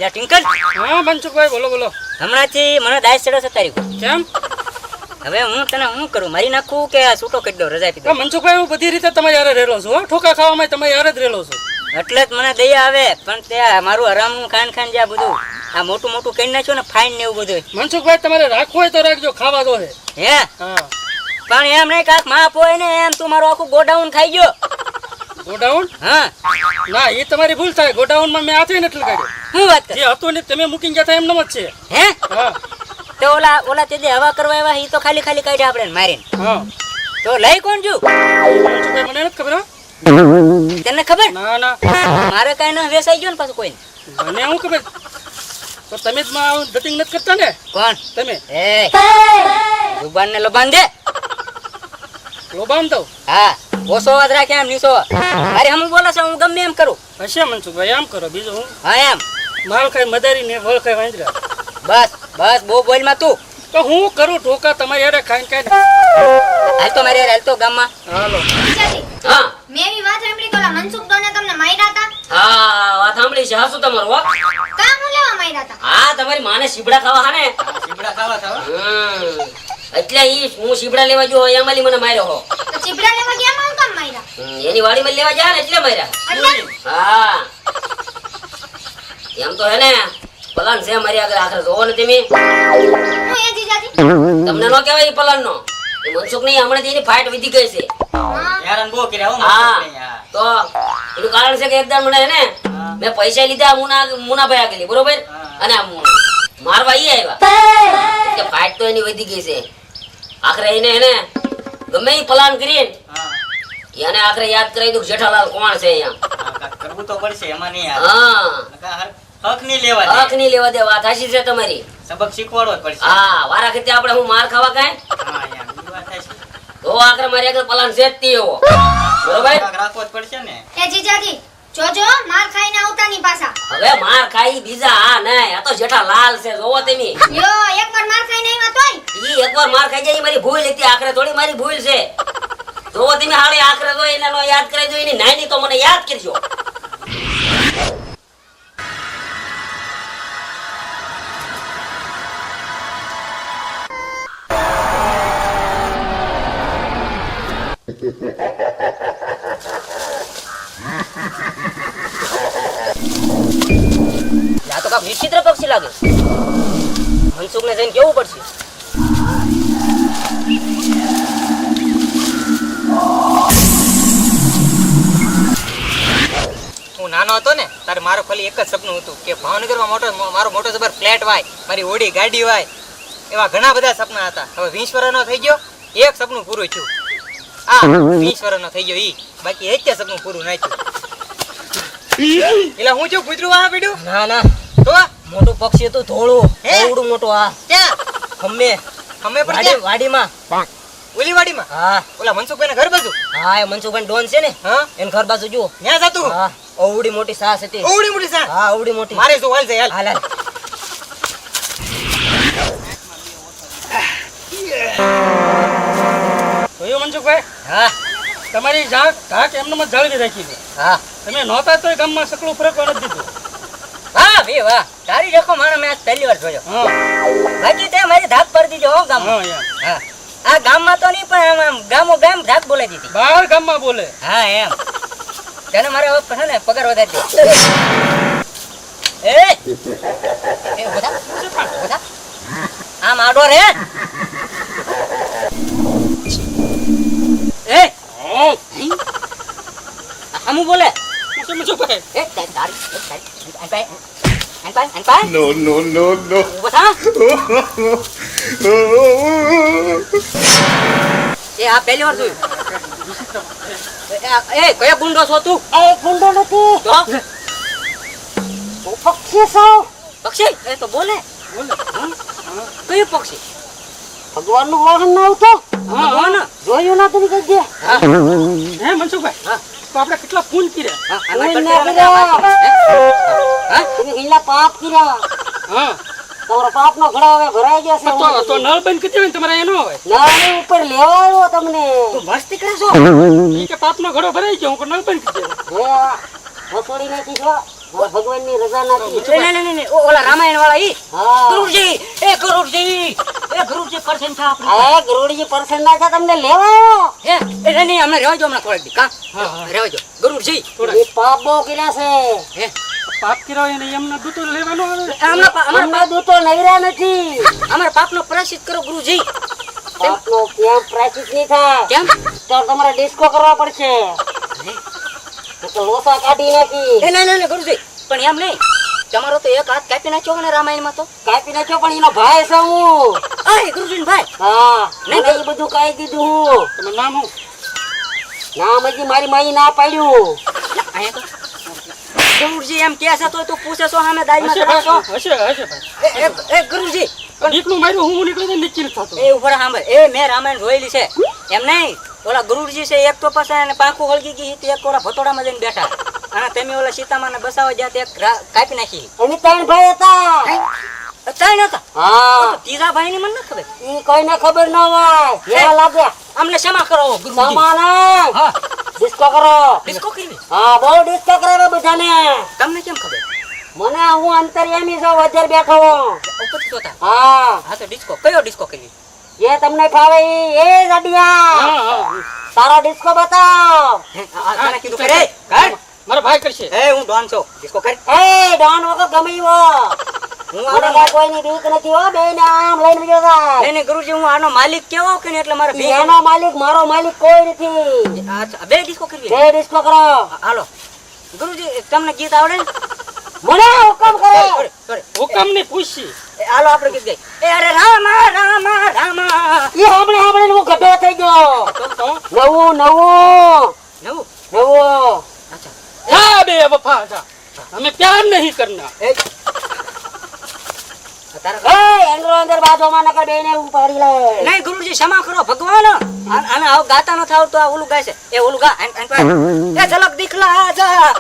યા tinkle. હા મનસુખભાઈ બોલો બોલો. હમણાંથી મને દાય ચડો છે તારી. કેમ? હવે હું તને શું કરું, મારી નાખું કે આ છૂટો કરી દઉં, રજા આપી દઉં? મનસુખભાઈ હું બધી રીતે તમે યારે રહેલો છું હો. ઠોકા ખાવામાં તમે યારે જ રહેલો છો. એટલે જ મને દયા આવે, પણ ત્યાં મારું હરામનું ખાન જે આ બધું આ મોટું મોટું કરી નાખ્યું ને, ફાઈન ને એવું બધું. મનસુખભાઈ તમારે રાખવું હોય તો રાખજો, ખાવા દો હે. હે હા પણ એમ નહીં કાક માપ હોય ને, એમ તું મારું આખું ગોડાઉન ખાઈ ગયો. ગોડાઉન? હા ના એ તમારી ભૂલ થાય. ગોડાઉનમાં મેં હાથે નથી લગાડ્યો. શું વાત કરે? જે હતું ને તમે મૂકી ગયા હતા એમ જ છે. હે હા તો ઓલા તે હવા કરવા એવા ઈ તો ખાલી કાઢ્યા આપણે મારીને. હા તો લઈ કોણ છું? મનસુખભાઈ મને નથી ખબર હો. તને ખબર? ના ના મારે કઈ ના વેસાઈ ગયો ને પાછું કોઈ. મને શું ખબર? તો તમે જ માં ડટિંગ નથી કરતા ને? કોણ તમે એ જુબાન ને લબાન દે. લોબાન તો હા ઓછો વાત રાખે એમ નીસો. અરે હમ બોલે છે, હું ગમે એમ કરું. હશે મનસુખભાઈ એમ કરો. બીજું હું હા એમ માલ ખાઈ મદારી ને વળ ખાઈ વાંદરા. બસ બહુ બોલ માં તું. તો હું કરું ઠોકા તમારી યારે ખાઈને ખાઈને. હાલ તો મારે હાલ તો ગામમાં. હાલો. હા મેં એવી વાત સાંભળી તો મનસુખ દોને તમને માર્યા હતા. હા વાત સાંભળી છે. હાસુ તમારું હો. કામ હું લેવા માર્યા હતા? હા તમારી માને સીબડા ખાવા હા ને. સીબડા ખાવા થાવ. એટલે ઈ હું સીબડા લેવા ગયો એમાં મને માર્યો હો. તો ચીપડા લેવા ગયા માં હું કામ માર્યા? એની વાડીમાં લેવા ગયા ને એટલે માર્યા. એટલે હા એમ તો હે ને પલાન છે મારી આગળ આખરે જોવો ને તમે. હું એ જીજાજી તમને નો કહેવાય ઈ પલાન નો. એ મનસુખ નહીં હમણાં એની ફાઇટ વધી ગઈ છે. હા યારન બો કર્યા હો હા મનસુખ ને. તો એનું કારણ છે કે એકદમ મને હે ને મેં પૈસા લીધા મુનાભાઈ આગળ બરોબર, અને આ મારવા ઈ આવ્યા કે ફાઇટ તો એની વધી ગઈ છે. આખરે એને હે ને ગમે ઈ પ્લાન કરીને એને આખરે યાદ કરાવી દઉં જેઠાલાલ કોણ છે અહીંયા. કરવું તો પડશે એમાં નહીં હા હક નહીં લેવા હક નહીં લેવા દે. વાત હાચી છે તમારી. સબક શીખવાડવો પડશે. હા વારા ખેતે આપણે હું માર ખાવા કાંઈ હા યાર બીજી વાત થાય છે. તો આખરે મારી આગળ પ્લાન છે જ તે એવો બરોબર. રાખવો જ પડશે ને. એ જીજાજી જોજો માર ખાઈને આવતા ની પાછા. હવે માર ખાઈ બીજા હા નહીં, આ તો જેઠાલાલ છે જોવો તમે. યો એકવાર માર ખાઈને આવ્યા તોય ઈ એકવાર માર ખાઈ જાય ઈ મારી ભૂલ હતી. આખરે થોડી મારી ભૂલ છે. જોવો તમે હાલે આખરે તો એને નો યાદ કરાવી દો. એની નાની તો મને યાદ કરજો. આ તો કાંઈક વિચિત્ર પક્ષી લાગે. મનસુખ ને જઈને કેવું પડશે. હું નાનો હતો ને ત્યારે મારો ખાલી એક જ સપનું હતું કે ભાવનગરમાં મારો મોટો જબર ફ્લેટ વાય, મારી ઓડી ગાડી વાય. એવા ઘણા બધા સપના હતા. હવે 20 વર્ષનો થઈ ગયો, એક સપનું પૂરું થયું. આ 20 વર્ષનો થઈ ગયો ઈ, બાકી એક સપનું પૂરું ના થયું. એટલે હું જો કૂતરું વાહ પડ્યું. ના ના તો મોટું પક્ષી હતું ધોળું, હે? એવડું મોટું. આ ક્યાં ખમ્બે અમે પણ વાડીમાં. ઓલી વાડીમાં હા ઓલા મનસુખભાઈ ઘર બાજુ. હા એ મનસુખભાઈ ડોન છે ને, હા એન ઘર બાજુ જુઓ. ત્યાં જતું. હા અવડી મોટી સાસ હતી. ઓવડી મોટી સા હા અવડી મોટી. મારે શું હાલ છે હાલ. હાલ હાલ. જોયું મનસુખભાઈ? હા તમારી ધાક એમને જ જાળવી રાખી છે. હા તમે નહોતા તોય ગામમાં સકલું ફરકવા નથી દીધું. વાહ ભી વાહ, તારી દેખો મારો મેં આજ પહેલી વાર જોયો. હા બાકી તે મારી ધાક પર દીધો હો ગામમાં. હા યાર હા આ ગામમાં તો નહીં પણ આમ ગામો ગામ ધાક બોલાવી દીધી. બહાર ગામમાં બોલે. હા એમ તને મારે હવે છે ને પગાર વધારી દે. એ બધા આમ આડો રે. એ આમ બોલે. મનસુખભાઈ એ તારી અનપાય No. બધા એ આ પહેલી વાર જોયું. એ કયો ગુંડો છો તું? એ ગુંડો નથી, તો હું પક્ષી છું. પક્ષી એ તો બોલે. કયું પક્ષી? ભગવાનનું વાહન ના આવતો ભગવાન. જોયું ના તમે કઈ દે. હા હે મનસુખભાઈ હા. તો આપણે કેટલા ફૂલ કર્યા. હા કોઈ ના કર્યા. હા તમે ઈલા પાપ કર્યા. હા તમારો પાપ નો ઘડા હવે ભરાઈ ગયા છે. તો નળ બંધ કરી દેવાય ને તમારે એનો હોય. નાની ઉપર લેવા આવ્યો તમને. તું મસ્તી કરે છો? ઈ કે પાપનો ઘડો ભરાઈ ગયો હું નળ બંધ કરી દેવાય. હે વસોડી નાખી છો. મારા ભગવાનની રજા નથી. નહીં, ઓલા રામાયણ વાળા ઈ હા. ગુરુજી પરસેન્ટ થા આપણે અરે ગરુડજી પરસન ના છે તમને લેવાયો. નહીં અમને રહેવા જો હમણાં થોડાક દી કા રહેવા જો ગુરુજી એ પાપ બહુ કર્યા છે. હે પાપ કર્યો એને એમને દૂતો લેવાનો આવે. અમને દૂતો નૈરા નથી. અમારા પાપનો પ્રાયશ્ચિત કરો ગુરુજી પાપનો કેમ પ્રાયશ્ચિત નહીં થાય. કેમ તો તમારે ડિસ્કો કરવા પડશે. એ તો લોસા કાઢી નાખી. નહીં ગુરુજી પણ એમ નહીં તમારો તો એક હાથ કાપી નાખ્યો ને રામાયણમાં તો કાપી નાખ્યો પણ એનો ભાઈ છે હું. આય ગુરુજી ભાઈ હા નહીં મને એ બધું કહી દીધું હું. તમારું નામ શું? નામ હજી મારી માઈ ના પાડ્યું. અહીંયા તો ગુરુજી એમ કે છે તો પૂછે છો સામે દાઈમાં હશે કરાવશો ભાઈ, હશે ભાઈ. એ ગુરુજી દીકનું માર્યું હું નીકળ્યો તો નિશ્ચિત થતો. એ ઉપર સાંભળ એ મેં રામાયણ જોયેલી છે એમ નહીં ઓલા ગુરુજી છે એક તો પાસે એને પાંખું હળગી ગઈ હતી, એક ઓલા ભતોડામાં જઈને બેઠા અને તમે ઓલા સીતામાને બસાવવા જ્યાં એક કાપી નાખી એની ત્રણ ભાઈ હતા. ત્રણ હતા હા તો ત્રીજા ભાઈની મને ન ખબર ઈ કોઈને ખબર ન હોય. કેવા લાગ્યા અમને ક્ષમા કરો ગુરુજી સમાને હા ડિસ્કો કરો. ડિસ્કો કરવી હા બહુ ડિસ્કો કરાવે બધાને. તમને કેમ ખબર મને હું અંતર્યામી છું વધારે બેઠો હું. ઉપરથી જોતા હા હા તો ડિસ્કો કયો ડિસ્કો કરવી જે તમને ફાવે ઈ એ જડિયા તારો ડિસ્કો બતાવ. આને કીધું કરે કર મારો ભાઈ કરશે. એ હું ડોન છું ડિસ્કો કર એ ડોન વગર ગમે એવો. હું મને આનો કાંઈ કોઈની બીક નથી હો. બેયને આમ લઈને બીજો થાય. નહીં હું આનો માલિક કેવો કે ને એટલે મારે બે એનો માલિક મારો માલિક કોઈ નથી. અચ્છા, બે ડિસ્કો કરવી બે ડિસ્કો કરો. હાલો ગુરુજી તમને ગીત આવડે ને મને હુકમ કરે. સોરી હુકમ ને પૂછી. હાલો આપણે ગીત ગાઈ એ અરે રામા રામા રામા ઈ સાંભળીને હું ગઢો થઈ ગયો. તો નવું નવું અચ્છા જા બે વફા જા. हमें प्यार नहीं करना. એ તારા એ એંગરો અંદર બાજોમાં નકર બેને ઉપાડી લે. નહીં ગુરુજી ક્ષમા કરો ભગવાન આને આવ ગાતા ન થાવ તો આ ઓલું ગાય છે એ ઓલું ગા એ ઝલક દિખલા આજા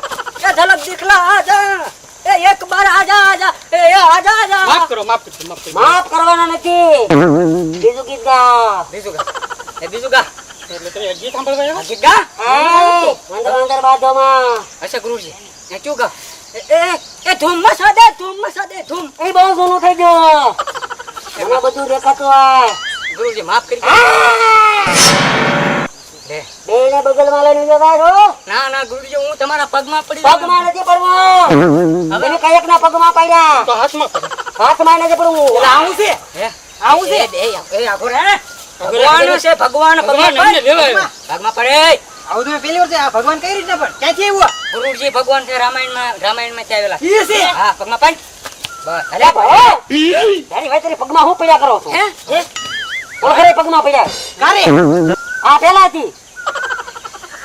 એ ઝલક દિખલા આજા એ એક બાર આજા આજા એ આજા આજા माफ करो, माफ करो, माफ करो. માફ કરવાના નથી. બીજું ગીત ગા. બીજું ગા એટલે તમે ગીત સાંભળવા આવ્યા? હજી ગા એ અંદર અંદર બાજોમાં અચ્છા ગુરુજી એ ક્યું ગા એ ધૂમ મસા દે ધૂમ એ બહુ જૂનું થઈ ગયું. મને બધું દેખાતું હોય. ગુરુજી માફ કરી લે બેને બગલમાં લઈને જતા છો. ના ગુરુજી હું તમારા પગમાં પડી પગમાં નથી પડવું. તમે કયકના પગમાં પડ્યા. તો હાથમાં પડે. હાથમાં નથી પડવું. આવું છે આવું છે એ આગો રે ભગવાન છે ભગવાન ભગવાન અમને લેવા આવ્યા. ભાગમાં પડે આવું તમે પેલી વાર છે આ ભગવાન કઈ રીતના પણ ક્યાંથી આવ્યું ગુરુજી ભગવાન છે રામાયણમાં થી આવેલા ઈ છે હા પગમાં પડ બસ અરે ભાઈ તારી ભાઈ તારી પગમાં હું પડ્યા કરો છો. હે કોણ ખરે પગમાં પડ્યા? કારે આ પેલા હતી.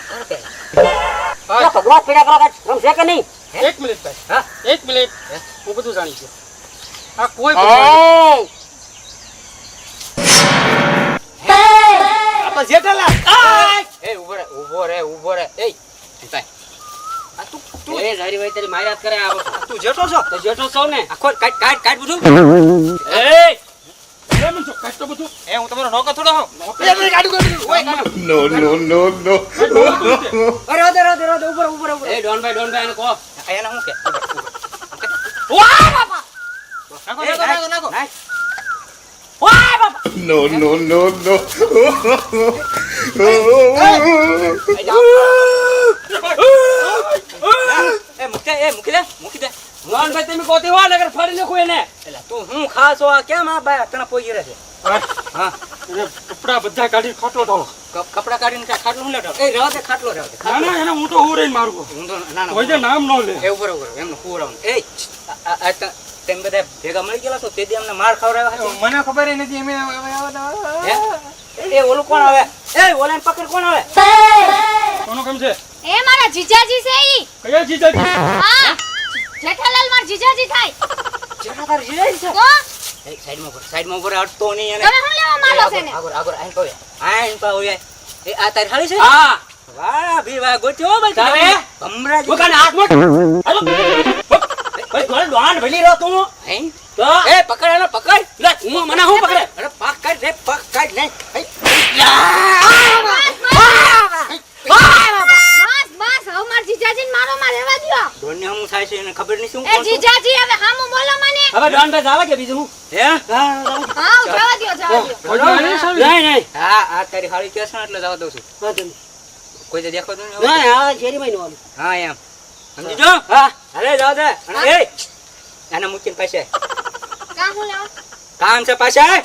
કોણ પેલા આ પગમાં જ પડ્યા કરો કાંઈ રમશે કે નહીં? એક મિનિટ ભાઈ, હા એક મિનિટ. હું બધું જાણી ગયો. આ કોઈ ભગવાન એ આપા જેઠાલાલ એ ઉભો રે એ ભાઈ આ તું એ જારી ભાઈ તારી માર્યા કરે આ વખત. તું જેઠો છો તો જેઠો છો ને. આખો કાટ બધું એ કેમ છો? કાઢ તો બધું. એ હું તમારો નોકર થોડો હું રોદે ઉપર એ ડોનભાઈ આને કહો. એને હું કે નાખો એ મૂકી દે ડોનભાઈ તમે કોતી વા નગર ફાડી નાખો એને. એટલે તું હું ખાસો આ કેમ આ બાય તને પોઈ રહે છે હા અરે કપડા બધા કાઢી ખાટલો ઢાળો. કપડા કાઢીને ત્યાં ખાટલો હું લેતો એ રહેવા દે ખાટલો રહેવા દે ના ના એને હું તો હું રહીને મારું. હું તો ના કોઈ દે નામ ન લે. એ ઉપર એમનું કુવરાવું એ તેમ બધા ભેગા મળી ગયેલા છો તે દી અમને માર ખવડાવ્યા હતા મને ખબર નથી અમે હે? એ ઓલું કોણ આવે એ ઓલાને પકડ કોણ આવે કોનો કામ છે? એ મારા જીજાજી છે ઈ. કયા જીજાજી? હા જેઠાલાલ મારા જીજાજી થાય. જેઠા તાર જીજાઈ છે તો એ સાઈડમાં ઉપર અડતો નહીં અને તમે શું લેવા માંગો છો ને? આગળ આઈન કહો આઈન પા ઓય એ આ તારી હાલી છે હા વાહ ભી વાહ ગોત્યો ભાઈ તારે? ભમરા દુકાન હાથ મોટ. હાલો. ભાઈ થોડે ડોન ભલી રહ્યો તું. હે તો એ પકડ એને પકડ લે હું મને હું પકડે. અરે પકડ રે પકડ નહીં બસ હવે મારા જીજાજીને મારો માં રહેવા દ્યો. ડોનને હું થાય છે એને ખબર હવે ડોનભાઈ ચાલે કે બીજું હું હે હા હા જવા દ્યો નહીં નહીં હા આ તારી હાળી કેસ ને એટલે જવા દઉં છું કોઈ તો દેખો તો નહીં હવે? નહીં આ શેરીમાં નું હા એમ સમજી જો હા અરે જાવ દે અને એ આને મૂકીને પાસે કા હું લાવ કામ છે પાસે એ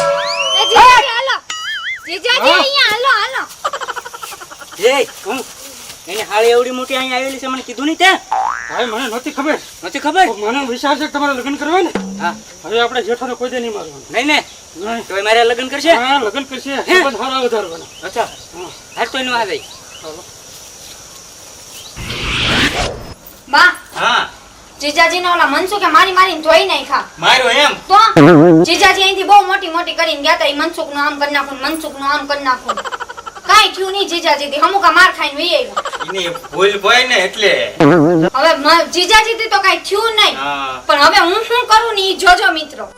જીજાજી હાલો જીજાજી અહીંયા હાલો એ હું એની હાળી એવડી મોટી અહીંયા આવેલી છે મને કીધું નહીં તે ભાઈ મને નહોતી ખબર નથી ખબર મને વિચાર છે કે તમારે લગ્ન કરવા ને હા હવે આપણે જેઠાને કોઈ દે નહીં મારવાનું નહીં ને નહીં તો મારે લગ્ન કરશે હા લગ્ન કરશે સંબંધ સારા વધારવાના અચ્છા હાર તો એનું આવે બા હા જીજાજી નો ઓલા મનસુખે મારી મારીને ધોઈ નાખ્યા મારું એમ તો જીજાજી અહીંથી બહુ મોટી મોટી કરીને ગયા તા મનસુખ નું આમ કરી નાખું મનસુખ નું આમ કરી નાખું કાઈ થયું નહીં જીજાજી થી હમુકા માર ખાઈને વહી આવ્યા એની ભૂલ હોય ને એટલે હવે જીજાજી થી તો કાઈ થયું નહીં હા પણ હવે હું શું કરું ને ઈ જોજો મિત્રો